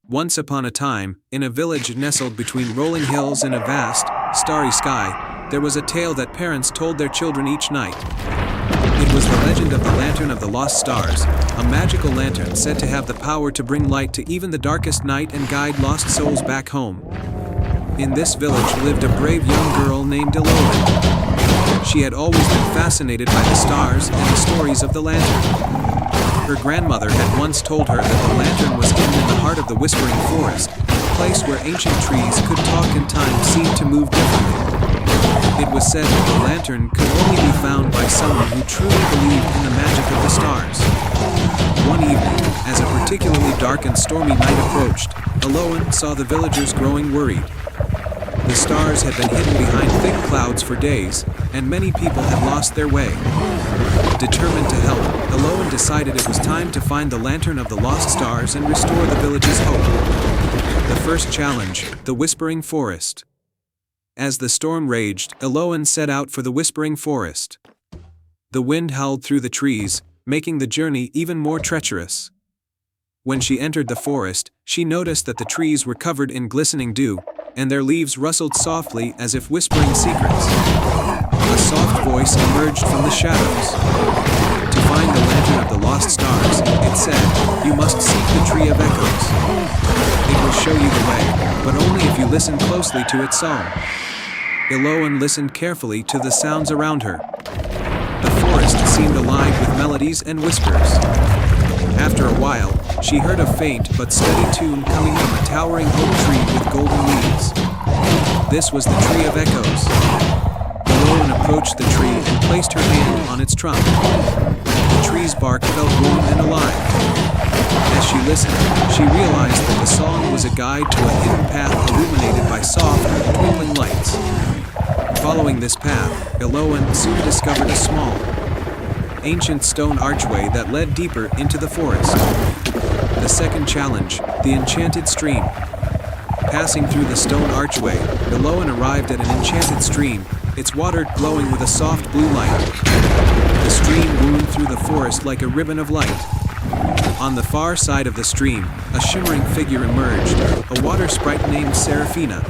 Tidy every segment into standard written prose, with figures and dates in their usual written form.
Once upon a time, in a village nestled between rolling hills and a vast, starry sky, there was a tale that parents told their children each night. It was the legend of the Lantern of the Lost Stars, a magical lantern said to have the power to bring light to even the darkest night and guide lost souls back home. In this village lived a brave young girl named Eloan. She had always been fascinated by the stars and the stories of the lantern. Her grandmother had once told her that the lantern was hidden in the heart of the Whispering Forest, a place where ancient trees could talk and time seemed to move differently. It was said that the lantern could only be found by someone who truly believed in the magic of the stars. One evening, as a particularly dark and stormy night approached, Eloan saw the villagers growing worried. The stars had been hidden behind thick clouds for days, and many people had lost their way. Determined to help, Eloan decided it was time to find the Lantern of the Lost Stars and restore the village's hope. The first challenge, the Whispering Forest. As the storm raged, Eloan set out for the Whispering Forest. The wind howled through the trees, making the journey even more treacherous. When she entered the forest, she noticed that the trees were covered in glistening dew, and their leaves rustled softly as if whispering secrets. A soft voice emerged from the shadows. To find the Lantern of the Lost Stars, it said, you must seek the Tree of Echoes. It will show you the way, but only if you listen closely to its song. Eloan listened carefully to the sounds around her. The forest seemed alive with melodies and whispers. After a while, she heard a faint but steady tune coming from a towering oak tree with golden leaves. This was the Tree of Echoes. Eloan approached the tree and placed her hand on its trunk. The tree's bark felt warm and alive. As she listened, she realized that the song was a guide to a hidden path illuminated by soft, twinkling lights. Following this path, Eloan soon discovered a small, ancient stone archway that led deeper into the forest. The second challenge, the Enchanted Stream. Passing through the stone archway, Eloan arrived at an enchanted stream, its water glowing with a soft blue light. The stream wound through the forest like a ribbon of light. On the far side of the stream, a shimmering figure emerged, a water sprite named Seraphina.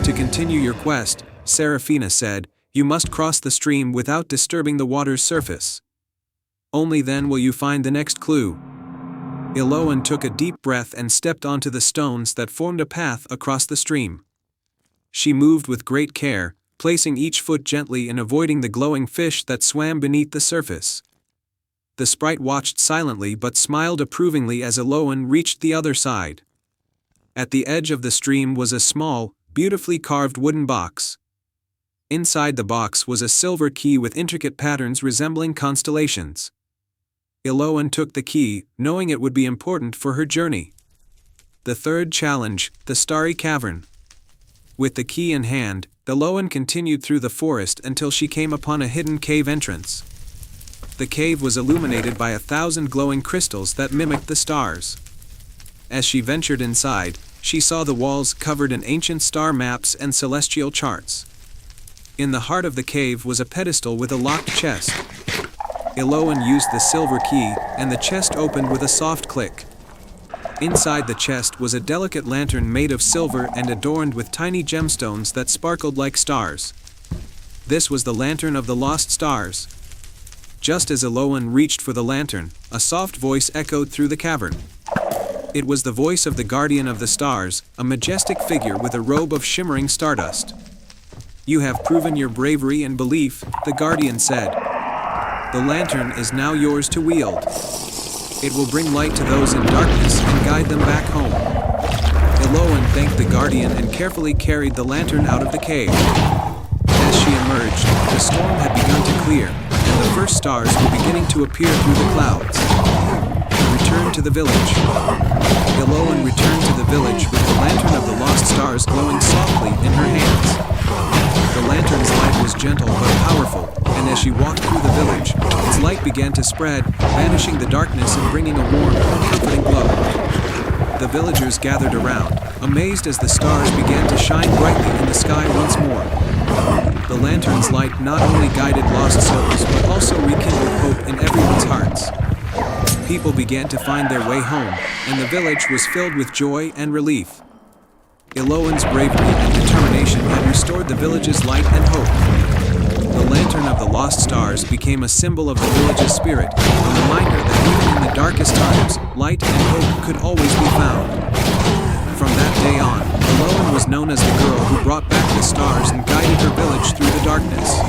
To continue your quest, Seraphina said, you must cross the stream without disturbing the water's surface. Only then will you find the next clue. Eloan took a deep breath and stepped onto the stones that formed a path across the stream. She moved with great care, placing each foot gently and avoiding the glowing fish that swam beneath the surface. The sprite watched silently but smiled approvingly as Eloan reached the other side. At the edge of the stream was a small, beautifully carved wooden box. Inside the box was a silver key with intricate patterns resembling constellations. Eloan took the key, knowing it would be important for her journey. The third challenge, the Starry Cavern. With the key in hand, Eloan continued through the forest until she came upon a hidden cave entrance. The cave was illuminated by 1,000 glowing crystals that mimicked the stars. As she ventured inside, she saw the walls covered in ancient star maps and celestial charts. In the heart of the cave was a pedestal with a locked chest. Eloan used the silver key, and the chest opened with a soft click. Inside the chest was a delicate lantern made of silver and adorned with tiny gemstones that sparkled like stars. This was the Lantern of the Lost Stars. Just as Eloan reached for the lantern, a soft voice echoed through the cavern. It was the voice of the Guardian of the Stars, a majestic figure with a robe of shimmering stardust. You have proven your bravery and belief, the Guardian said. The lantern is now yours to wield. It will bring light to those in darkness and guide them back home. Eloan thanked the Guardian and carefully carried the lantern out of the cave. As she emerged, the storm had begun to clear, and the first stars were beginning to appear through the clouds. Return to the village. Eloan returned to the village with the Lantern of the Lost Stars glowing softly in her hands. The lantern's light was gentle but powerful, and as she walked through the village, its light began to spread, banishing the darkness and bringing a warm, comforting glow. The villagers gathered around, amazed as the stars began to shine brightly in the sky once more. The lantern's light not only guided lost souls but also rekindled hope in everyone's hearts. people began to find their way home, and the village was filled with joy and relief. Eloan's bravery and determination had restored the village's light and hope. The lantern of the lost stars became a symbol of the village's spirit, a reminder that even in the darkest times, light and hope could always be found. From that day on, Eloan was known as the girl who brought back the stars and guided her village through the darkness.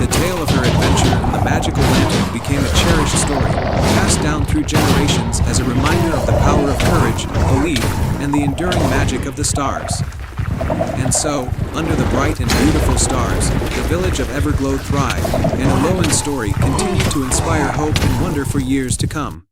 The tale of her adventure and the magical lantern became a cherished story, passed down through generations as a reminder of the power of courage, belief, and the enduring magic of the stars. And so, under the bright and beautiful stars, the village of Everglow thrived, and Eloan's story continued to inspire hope and wonder for years to come.